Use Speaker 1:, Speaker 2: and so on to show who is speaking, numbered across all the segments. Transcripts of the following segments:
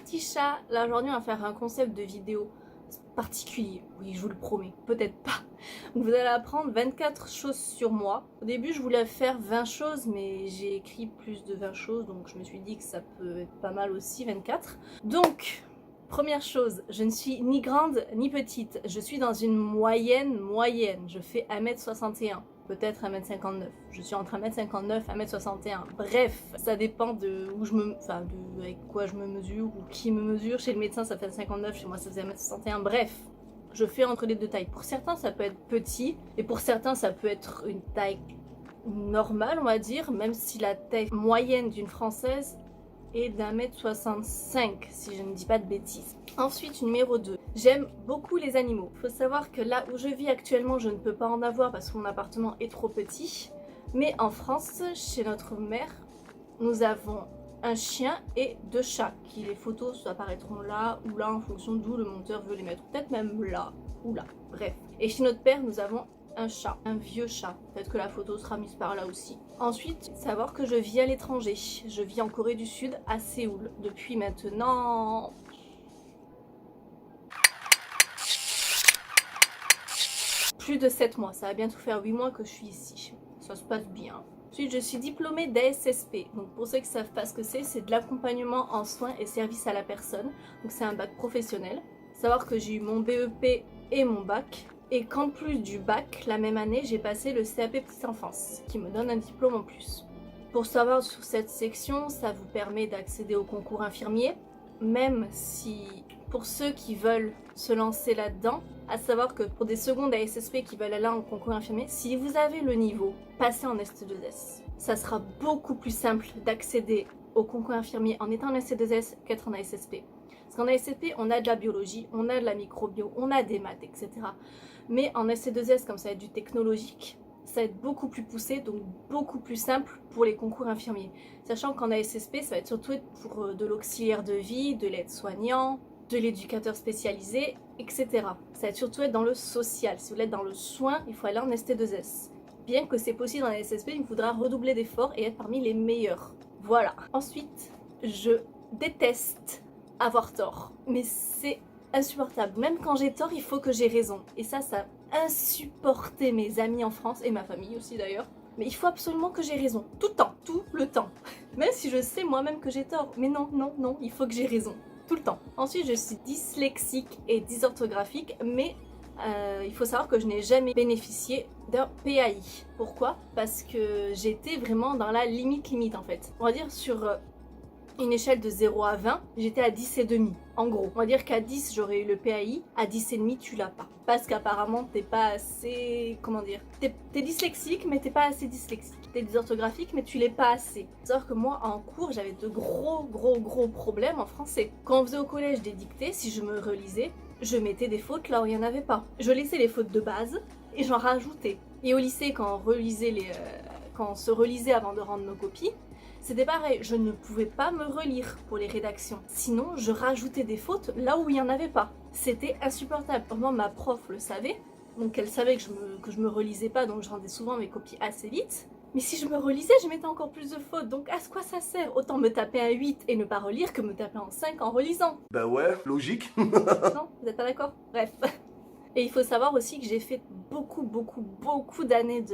Speaker 1: petit chat. Là aujourd'hui on va faire un concept de vidéo particulier, oui je vous le promets, peut-être pas. Donc vous allez apprendre 24 choses sur moi. Au début je voulais faire 20 choses mais j'ai écrit plus de 20 choses donc je me suis dit que ça peut être pas mal aussi 24. Donc première chose, je ne suis ni grande ni petite, je suis dans une moyenne, je fais 1m61. Peut-être 1m59. Je suis entre 1m59 et 1m61. Bref, ça dépend de où je me... Enfin, avec quoi je me mesure ou qui me mesure. Chez le médecin, ça fait 59, chez moi, ça faisait 1m61. Bref, je fais entre les deux tailles. Pour certains, ça peut être petit. Et pour certains, ça peut être une taille normale, on va dire. Même si la taille moyenne d'une Française est d'1m65, si je ne dis pas de bêtises. Ensuite, numéro 2. J'aime beaucoup les animaux. Il faut savoir que là où je vis actuellement, je ne peux pas en avoir parce que mon appartement est trop petit. Mais en France, chez notre mère, nous avons un chien et 2 chats. Qui les photos apparaîtront là ou là en fonction d'où le monteur veut les mettre. Peut-être même là ou là. Bref. Et chez notre père, nous avons un chat, un vieux chat. Peut-être que la photo sera mise par là aussi. Ensuite, savoir que je vis à l'étranger. Je vis en Corée du Sud, à Séoul, depuis maintenant... plus de 7 mois. Ça va bientôt faire 8 mois que je suis ici. Ça se passe bien. Ensuite, je suis diplômée d'ASSP. Donc pour ceux qui ne savent pas ce que c'est de l'accompagnement en soins et services à la personne. Donc c'est un bac professionnel. Savoir que j'ai eu mon BEP et mon bac. Et qu'en plus du bac, la même année, j'ai passé le CAP Petite Enfance, qui me donne un diplôme en plus. Pour savoir sur cette section, ça vous permet d'accéder au concours infirmier, même si pour ceux qui veulent se lancer là-dedans, à savoir que pour des secondes ASSP qui veulent aller en concours infirmier, si vous avez le niveau, passez en ST2S. Ça sera beaucoup plus simple d'accéder au concours infirmier en étant en ST2S qu'être en ASSP. Parce qu'en ASSP, on a de la biologie, on a de la microbio, on a des maths, etc. Mais en ST2S, comme ça va être du technologique, ça va être beaucoup plus poussé, donc beaucoup plus simple pour les concours infirmiers. Sachant qu'en ASSP, ça va être surtout pour de l'auxiliaire de vie, de l'aide-soignant, de l'éducateur spécialisé, etc. Ça va être surtout être dans le social. Si vous voulez être dans le soin, il faut aller en ST2S. Bien que c'est possible en ASSP, il faudra redoubler d'efforts et être parmi les meilleurs. Voilà. Ensuite, je déteste avoir tort. Mais c'est insupportable. Même quand j'ai tort, il faut que j'ai raison. Et ça a insupporté mes amis en France et ma famille aussi d'ailleurs. Mais il faut absolument que j'ai raison. Tout le temps. Tout le temps. Même si je sais moi-même que j'ai tort. Mais non, non, non, il faut que j'ai raison. Tout le temps. Ensuite, je suis dyslexique et dysorthographique, mais il faut savoir que je n'ai jamais bénéficié d'un PAI. Pourquoi? Parce que j'étais vraiment dans la limite en fait. On va dire sur une échelle de 0 à 20, j'étais à 10,5. En gros, on va dire qu'à 10, j'aurais eu le PAI, à 10,5, tu l'as pas. Parce qu'apparemment, t'es pas assez... Comment dire? T'es dyslexique, mais t'es pas assez dyslexique. T'es dysorthographique, mais tu l'es pas assez. C'est-à-dire que moi, en cours, j'avais de gros problèmes en français. Quand on faisait au collège des dictées, si je me relisais, je mettais des fautes là où il n'y en avait pas. Je laissais les fautes de base et j'en rajoutais. Et au lycée, quand on se relisait avant de rendre nos copies, c'était pareil, je ne pouvais pas me relire pour les rédactions. Sinon, je rajoutais des fautes là où il n'y en avait pas. C'était insupportable. Vraiment, ma prof le savait. Donc elle savait que je me relisais pas, donc je rendais souvent mes copies assez vite. Mais si je me relisais, je mettais encore plus de fautes. Donc à quoi ça sert? Autant me taper un 8 et ne pas relire que me taper un 5 en relisant.
Speaker 2: Bah ouais, logique.
Speaker 1: Non, vous n'êtes pas d'accord? Bref. Et il faut savoir aussi que j'ai fait beaucoup d'années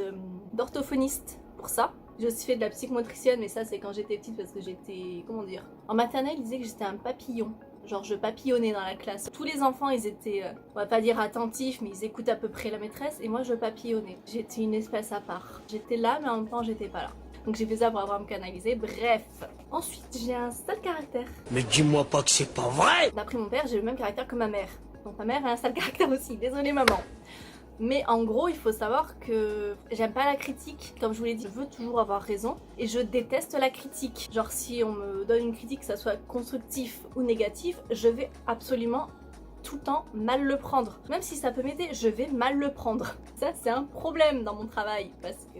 Speaker 1: d'orthophoniste pour ça. J'ai aussi fait de la psychomotricienne, mais ça c'est quand j'étais petite parce que j'étais, comment dire, en maternelle ils disaient que j'étais un papillon. Genre je papillonnais dans la classe. Tous les enfants ils étaient, on va pas dire attentifs, mais ils écoutent à peu près la maîtresse et moi je papillonnais. J'étais une espèce à part. J'étais là mais en même temps j'étais pas là. Donc j'ai fait ça pour avoir à me canaliser, bref. Ensuite j'ai un sale caractère.
Speaker 3: Mais dis-moi pas que c'est pas vrai!
Speaker 1: D'après mon père j'ai le même caractère que ma mère. Donc ma mère a un sale caractère aussi, désolée maman. Mais en gros, il faut savoir que j'aime pas la critique. Comme je vous l'ai dit, je veux toujours avoir raison. Et je déteste la critique. Genre si on me donne une critique, que ça soit constructif ou négatif, je vais absolument tout le temps mal le prendre. Même si ça peut m'aider, je vais mal le prendre. Ça, c'est un problème dans mon travail. Parce que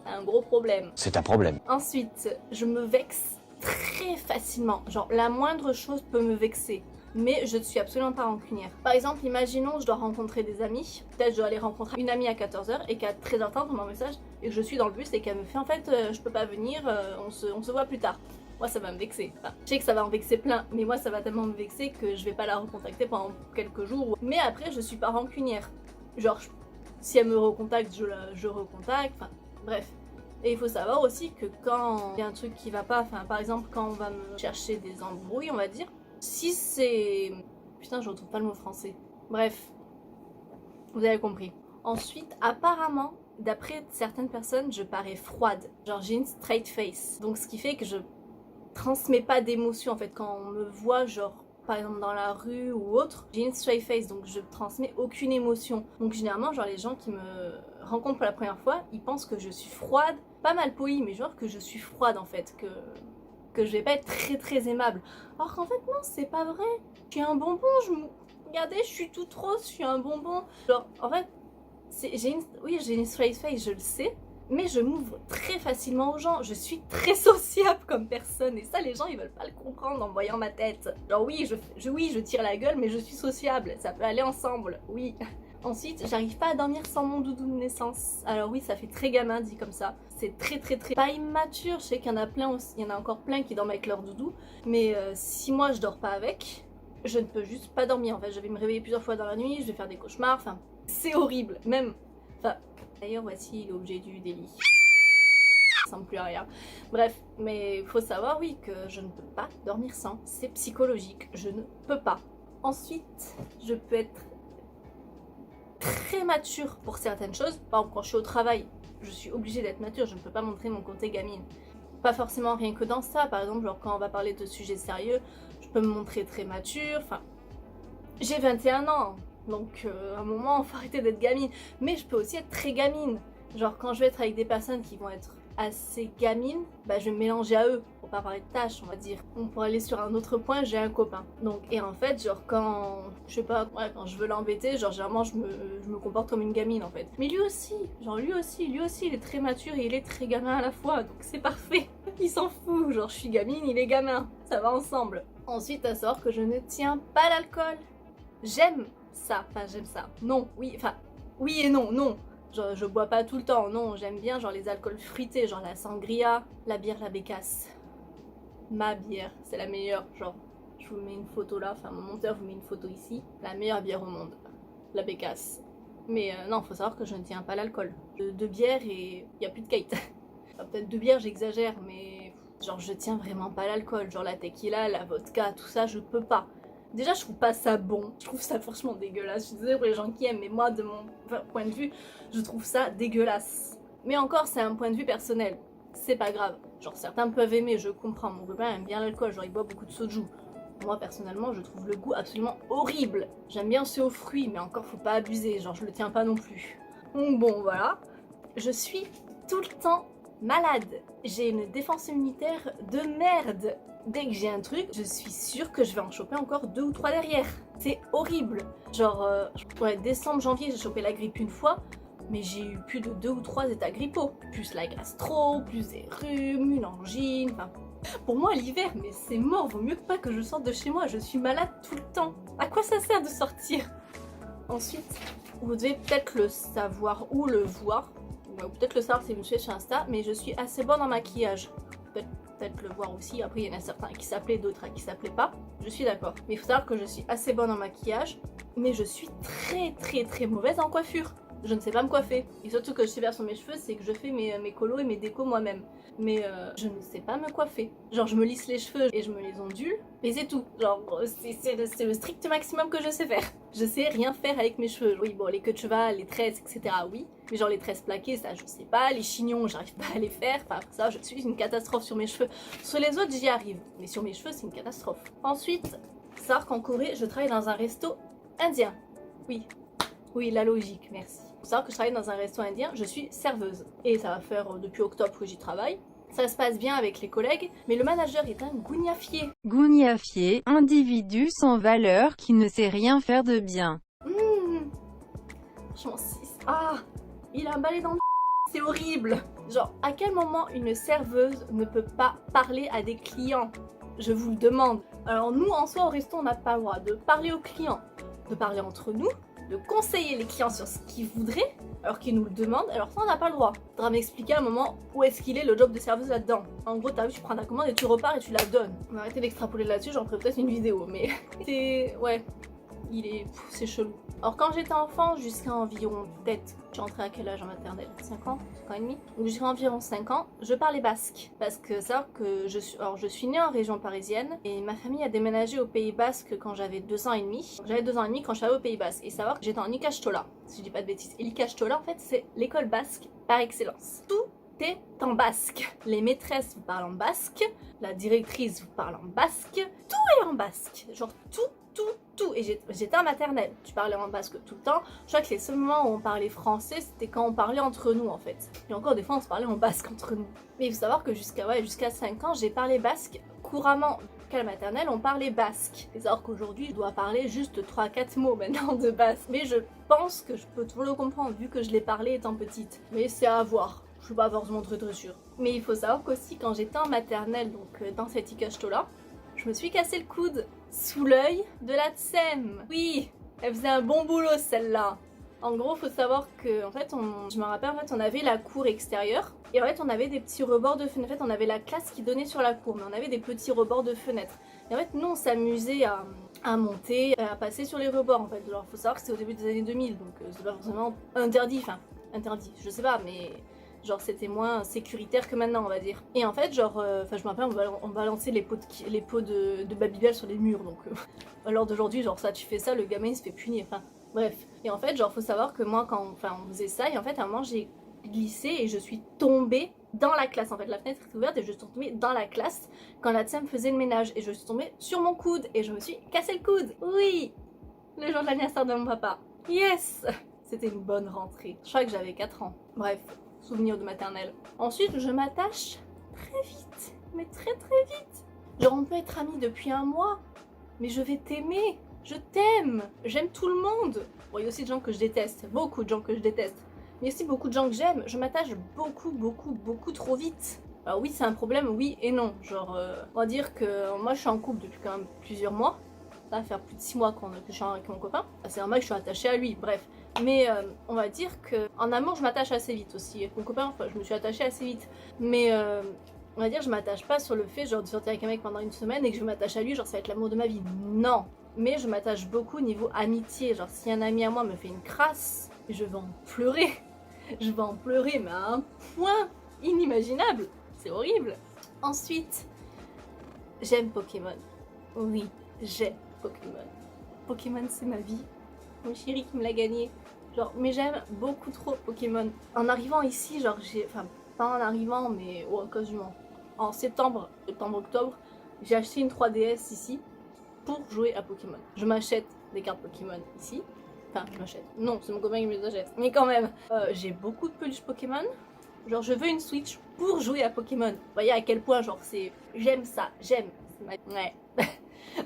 Speaker 1: c'est un gros problème.
Speaker 3: C'est un problème.
Speaker 1: Ensuite, je me vexe très facilement. Genre la moindre chose peut me vexer. Mais je ne suis absolument pas rancunière. Par exemple, imaginons je dois rencontrer des amis. Peut-être je dois aller rencontrer une amie à 14h et qu'à 13h30 on m'envoie un message et que je suis dans le bus et qu'elle me fait en fait je peux pas venir, on se voit plus tard. moi ça va me vexer. Enfin, je sais que ça va en vexer plein, mais moi ça va tellement me vexer que je vais pas la recontacter pendant quelques jours. Mais après, je suis pas rancunière. Genre, si elle me recontacte, je recontacte, enfin, bref. Et il faut savoir aussi que quand il y a un truc qui va pas, enfin, par exemple, quand on va me chercher des embrouilles, on va dire, si c'est... Putain, je retrouve pas le mot français. Bref, vous avez compris. Ensuite, apparemment, d'après certaines personnes, je parais froide. Genre, j'ai une straight face. Donc, ce qui fait que je transmets pas d'émotion, en fait. Quand on me voit, genre, par exemple, dans la rue ou autre, j'ai une straight face, donc je transmets aucune émotion. Donc, généralement, genre, les gens qui me rencontrent pour la première fois, ils pensent que je suis froide. Pas mal polie, mais genre que je suis froide, en fait. Que je vais pas être très très aimable. Alors qu'en fait, non, c'est pas vrai. Je suis un bonbon, regardez, je suis toute rose, je suis un bonbon. Genre, en fait, j'ai une straight face, je le sais, mais je m'ouvre très facilement aux gens. Je suis très sociable comme personne, et ça, les gens, ils veulent pas le comprendre en voyant ma tête. Genre, oui, je tire la gueule, mais je suis sociable. Ça peut aller ensemble, oui. Ensuite, j'arrive pas à dormir sans mon doudou de naissance. Alors oui, ça fait très gamin dit comme ça. C'est très pas immature. Je sais qu'il y en a plein aussi, il y en a encore plein qui dorment avec leur doudou. Mais si moi je dors pas avec, je ne peux juste pas dormir. En fait, je vais me réveiller plusieurs fois dans la nuit, je vais faire des cauchemars. Enfin, c'est horrible. Même. Enfin, d'ailleurs, voici l'objet du délit. Ça ressemble plus à rien. Bref, mais il faut savoir, oui, que je ne peux pas dormir sans. C'est psychologique. Je ne peux pas. Ensuite, je peux être très mature pour certaines choses. Par exemple, quand je suis au travail, je suis obligée d'être mature, je ne peux pas montrer mon côté gamine. Pas forcément rien que dans ça, par exemple, genre quand on va parler de sujets sérieux, je peux me montrer très mature, enfin... J'ai 21 ans, donc à un moment, il faut arrêter d'être gamine. Mais je peux aussi être très gamine. Genre quand je vais être avec des personnes qui vont être assez gamines, bah je vais me mélanger à eux, pour pas parler de tâches, on va dire. On pourrait aller sur un autre point, j'ai un copain. Donc, et en fait, genre quand, je sais pas, ouais, quand je veux l'embêter, genre généralement je me comporte comme une gamine en fait. Mais lui aussi, il est très mature et il est très gamin à la fois, donc c'est parfait. Il s'en fout, genre je suis gamine, il est gamin, ça va ensemble. Ensuite, à savoir que je ne tiens pas l'alcool. J'aime ça, enfin j'aime ça. Non, oui, enfin, oui et non, non. Genre, je bois pas tout le temps, non, j'aime bien genre les alcools fruités, genre la sangria, la bière, la bécasse. Ma bière, c'est la meilleure, genre, je vous mets une photo là, enfin mon monteur vous met une photo ici, la meilleure bière au monde, la bécasse. Mais non, faut savoir que je ne tiens pas l'alcool. Deux bières et il y a plus de kate. Enfin, peut-être 2 bières, j'exagère, mais genre je tiens vraiment pas l'alcool, genre la tequila, la vodka, tout ça, je peux pas. Déjà, je trouve pas ça bon. Je trouve ça franchement dégueulasse. Je suis désolée pour les gens qui aiment, mais moi, de mon point de vue, je trouve ça dégueulasse. Mais encore, c'est un point de vue personnel. C'est pas grave. Genre, certains peuvent aimer, je comprends. Mon copain aime bien l'alcool, genre il boit beaucoup de soju. Moi, personnellement, je trouve le goût absolument horrible. J'aime bien ce aux fruits, mais encore, faut pas abuser. Genre, je le tiens pas non plus. Donc bon, voilà. Je suis tout le temps malade. J'ai une défense immunitaire de merde. Dès que j'ai un truc, je suis sûre que je vais en choper encore 2 ou 3 derrière. C'est horrible. Genre, ouais, décembre, janvier, j'ai chopé la grippe une fois, mais j'ai eu plus de 2 ou 3 états grippaux. Plus la gastro, plus des rhumes, une angine, enfin... Pour moi, l'hiver, mais c'est mort, vaut mieux pas que je sorte de chez moi, je suis malade tout le temps. À quoi ça sert de sortir? Ensuite, vous devez peut-être le savoir ou le voir, ou peut-être le savoir si vous me suivez sur Insta, mais je suis assez bonne en maquillage. Peut-être le voir aussi, après il y en a certains qui s'appelaient, d'autres qui s'appelaient pas, je suis d'accord. Mais il faut savoir que je suis assez bonne en maquillage, mais je suis très mauvaise en coiffure. Je ne sais pas me coiffer. Et surtout que je sais faire sur mes cheveux, c'est que je fais mes colos et mes décos moi-même. Mais je ne sais pas me coiffer. Genre je me lisse les cheveux et je me les ondule, et c'est tout. Genre c'est le strict maximum que je sais faire. Je sais rien faire avec mes cheveux. Oui bon, les queues de cheval, les tresses, etc. oui. Mais genre les tresses plaquées, ça je sais pas. Les chignons, j'arrive pas à les faire. Enfin ça, je suis une catastrophe sur mes cheveux. Sur les autres, j'y arrive. Mais sur mes cheveux, c'est une catastrophe. Ensuite, savoir qu'en Corée, je travaille dans un resto indien. Oui, la logique, merci. Faut savoir que je travaille dans un resto indien, je suis serveuse. Et ça va faire depuis octobre que j'y travaille. Ça se passe bien avec les collègues, mais le manager est un gougnafier.
Speaker 2: Gougnafier, individu sans valeur qui ne sait rien faire de bien.
Speaker 1: Franchement, il a un balai dans le c'est horrible. Genre, à quel moment une serveuse ne peut pas parler à des clients? Je vous le demande. Alors nous, en soi, au resto, on n'a pas le droit de parler aux clients, de parler entre nous, de conseiller les clients sur ce qu'ils voudraient, alors qu'ils nous le demandent, alors ça on n'a pas le droit. Faudra m'expliquer à un moment où est-ce qu'il est le job de serveuse là-dedans. En gros, t'as vu, tu prends ta commande et tu repars et tu la donnes. On va arrêter d'extrapoler là-dessus, j'en ferai peut-être une vidéo, mais c'est... ouais, c'est chelou. Alors quand j'étais enfant, jusqu'à environ, peut-être, je suis rentrée à quel âge en maternelle? 5 ans? 5 ans et demi? Donc jusqu'à environ 5 ans, je parlais basque. Parce que ça, que je suis née en région parisienne et ma famille a déménagé au Pays Basque quand j'avais 2 ans et demi. J'avais 2 ans et demi quand je suis allée au Pays Basque. Et savoir que j'étais en Ikastola, si je dis pas de bêtises. Et l'Ikastola, en fait, c'est l'école basque par excellence. Tout est en basque. Les maîtresses vous parlent en basque, la directrice vous parle en basque, tout est en basque. Genre tout. Et j'étais en maternelle, tu parlais en basque tout le temps. Je crois que les seuls moments où on parlait français, c'était quand on parlait entre nous en fait. Et encore des fois, on se parlait en basque entre nous. Mais il faut savoir que jusqu'à 5 ans, j'ai parlé basque couramment. Qu'à la maternelle, on parlait basque. Et alors qu'aujourd'hui, je dois parler juste 3-4 mots maintenant de basque. Mais je pense que je peux toujours le comprendre, vu que je l'ai parlé étant petite. Mais c'est à voir. Je suis pas forcément très sûre. Mais il faut savoir qu'aussi, quand j'étais en maternelle, donc dans cette ikasto-là, je me suis cassé le coude sous l'œil de la tsem. Oui, elle faisait un bon boulot celle-là. En gros, faut savoir que, en fait, je me rappelle, en fait, on avait la cour extérieure et en fait, on avait des petits rebords de fenêtres. En fait, on avait la classe qui donnait sur la cour, mais on avait des petits rebords de fenêtres. Et en fait, nous, on s'amusait à monter, à passer sur les rebords. En fait, alors, faut savoir que c'était au début des années 2000, donc c'est pas forcément interdit. Enfin, interdit, je sais pas, mais genre c'était moins sécuritaire que maintenant, on va dire. Et en fait, genre, je me rappelle, on balançait les pots de Babybel sur les murs, donc à l'heure d'aujourd'hui, genre ça, tu fais ça, le gamin il se fait punir. Enfin, bref. Et en fait, genre, faut savoir que moi, quand on faisait ça, et en fait, à un moment, j'ai glissé et je suis tombée dans la classe. En fait, la fenêtre était ouverte et je suis tombée dans la classe quand la tsem faisait le ménage. Et je suis tombée sur mon coude et je me suis cassé le coude. Oui, le jour de l'anniversaire de mon papa. Yes. C'était une bonne rentrée. Je crois que j'avais 4 ans. Bref, souvenir de maternelle. Ensuite, je m'attache très vite. Mais très vite. Genre, on peut être amis depuis 1 mois, mais je vais t'aimer. Je t'aime. J'aime tout le monde. Bon, il y a aussi des gens que je déteste. Beaucoup de gens que je déteste. Mais aussi beaucoup de gens que j'aime. Je m'attache beaucoup trop vite. Alors oui, c'est un problème, oui et non. Genre, on va dire que moi, je suis en couple depuis quand même plusieurs mois. Ça va faire plus de 6 mois que je suis avec mon copain. C'est normal que je suis attachée à lui, bref. Mais on va dire qu'en amour, je m'attache assez vite aussi. Avec mon copain, enfin, je me suis attachée assez vite. Mais on va dire, je m'attache pas sur le fait genre de sortir avec un mec pendant 1 semaine et que je m'attache à lui, genre ça va être l'amour de ma vie. Non. Mais je m'attache beaucoup au niveau amitié. Genre si un ami à moi me fait une crasse, je vais en pleurer. Je vais en pleurer, mais à un point inimaginable. C'est horrible. Ensuite, j'aime Pokémon. Oui, j'aime Pokémon. Pokémon, c'est ma vie. Mon chéri qui me l'a gagné. Genre, mais j'aime beaucoup trop Pokémon. En arrivant ici, genre, enfin, pas en arrivant, mais quasiment. En septembre, octobre, j'ai acheté une 3DS ici pour jouer à Pokémon. Je m'achète des cartes Pokémon ici. Enfin, je m'achète. Non, c'est mon copain qui me les achète. Mais quand même, j'ai beaucoup de peluches Pokémon. Genre, je veux une Switch pour jouer à Pokémon. Vous voyez à quel point, genre, c'est... J'aime ça, j'aime. Ouais.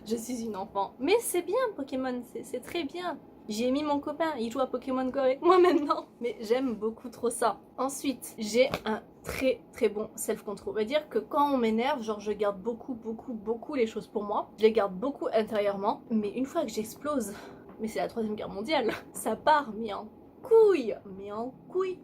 Speaker 1: Je suis une enfant. Mais c'est bien, Pokémon, c'est très bien. J'ai mis mon copain, il joue à Pokémon Go avec moi maintenant. Mais j'aime beaucoup trop ça. Ensuite, j'ai un très bon self-control. On va dire que quand on m'énerve, genre je garde beaucoup les choses pour moi. Je les garde beaucoup intérieurement. Mais une fois que j'explose, mais c'est la 3e guerre mondiale, ça part, mais en couille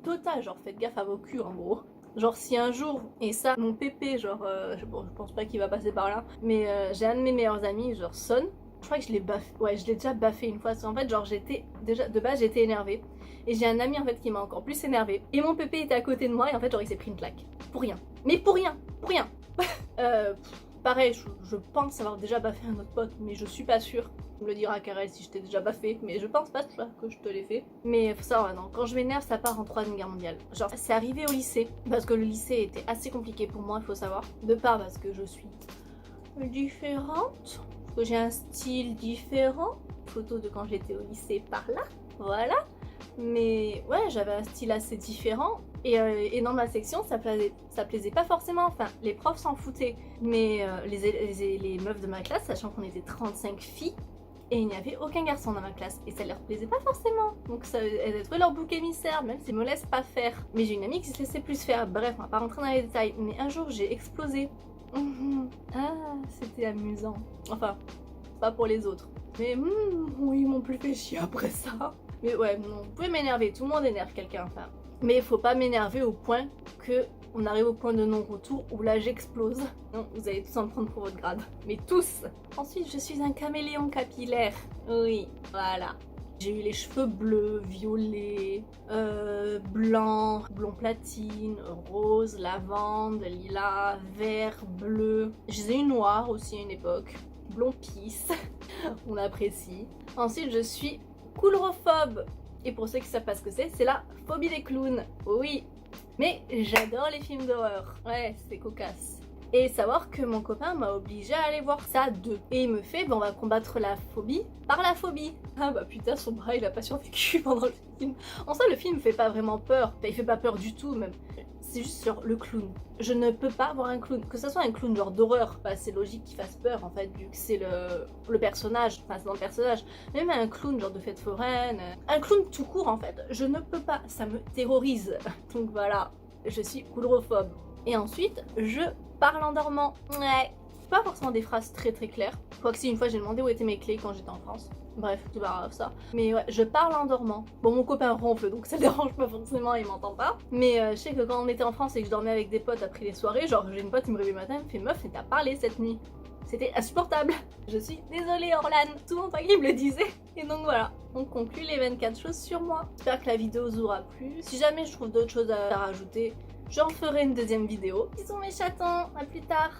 Speaker 1: totale. Genre faites gaffe à vos culs en gros. Genre si un jour, et ça, mon pépé, genre, je pense pas qu'il va passer par là, mais j'ai un de mes meilleurs amis, genre sonne. Je crois que je l'ai baffé, ouais, je l'ai déjà baffé une fois. En fait, genre, de base, j'étais énervée. Et j'ai un ami, en fait, qui m'a encore plus énervée. Et mon pépé était à côté de moi, et en fait, genre, il s'est pris une claque. Pour rien. Mais pour rien. Pareil, je pense avoir déjà baffé un autre pote, mais je suis pas sûre. Tu me le diras, Karel, si je t'ai déjà baffé, mais je pense pas que je te l'ai fait. Mais faut savoir, non, quand je m'énerve, ça part en 3e guerre mondiale. Genre, c'est arrivé au lycée, parce que le lycée était assez compliqué pour moi, il faut savoir. De part parce que je suis différente. Que j'ai un style différent, photo de quand j'étais au lycée par là, voilà. Mais ouais, j'avais un style assez différent et dans ma section ça plaisait pas forcément, enfin les profs s'en foutaient, mais les meufs de ma classe, sachant qu'on était 35 filles et il n'y avait aucun garçon dans ma classe et ça leur plaisait pas forcément, donc elles avaient trouvé leur bouc émissaire, même s'ils me laissent pas faire. Mais j'ai une amie qui se laissait plus faire, bref on va pas rentrer dans les détails, mais un jour j'ai explosé. Ah, c'était amusant. Enfin, pas pour les autres. Mais oui, ils m'ont plus fait chier après ça. Mais ouais, non, vous pouvez m'énerver, tout le monde énerve quelqu'un, enfin. Mais il faut pas m'énerver au point que on arrive au point de non-retour où là j'explose. Non, vous allez tous en prendre pour votre grade. Mais tous. Ensuite, je suis un caméléon capillaire. Oui, voilà. J'ai eu les cheveux bleus, violets, blanc, blond platine, rose, lavande, lilas, vert, bleu. Je les ai eu noirs aussi à une époque. Blond pisse, on apprécie. Ensuite, je suis coulrophobe. Et pour ceux qui savent pas ce que c'est la phobie des clowns. Oui, mais j'adore les films d'horreur. Ouais, c'est cocasse. Et savoir que mon copain m'a obligé à aller voir ça à deux. Et il me fait, on va combattre la phobie par la phobie. Ah bah putain, son bras il a pas survécu pendant le film. En soi, le film fait pas vraiment peur. Enfin, il fait pas peur du tout même. C'est juste sur le clown. Je ne peux pas voir un clown. Que ce soit un clown genre d'horreur, bah, c'est logique qu'il fasse peur en fait, vu que c'est le personnage. Enfin, c'est dans le personnage. Même un clown genre de fête foraine. Un clown tout court en fait. Je ne peux pas. Ça me terrorise. Donc voilà, je suis coulrophobe. Et ensuite, je parle en dormant. Ouais. Pas forcément des phrases très claires. Quoique si une fois j'ai demandé où étaient mes clés quand j'étais en France. Bref, c'est pas grave ça. Mais ouais, je parle en dormant. Bon, mon copain ronfle donc ça le dérange pas forcément, il m'entend pas. Mais je sais que quand on était en France et que je dormais avec des potes après les soirées, genre j'ai une pote qui me réveille le matin, elle me fait meuf, et t'as parlé cette nuit. C'était insupportable. Je suis désolée Orlan, tout mon temps qui me le disait. Et donc voilà, on conclut les 24 choses sur moi. J'espère que la vidéo vous aura plu. Si jamais je trouve d'autres choses à rajouter, j'en ferai une deuxième vidéo. Bisous mes chatons, à plus tard.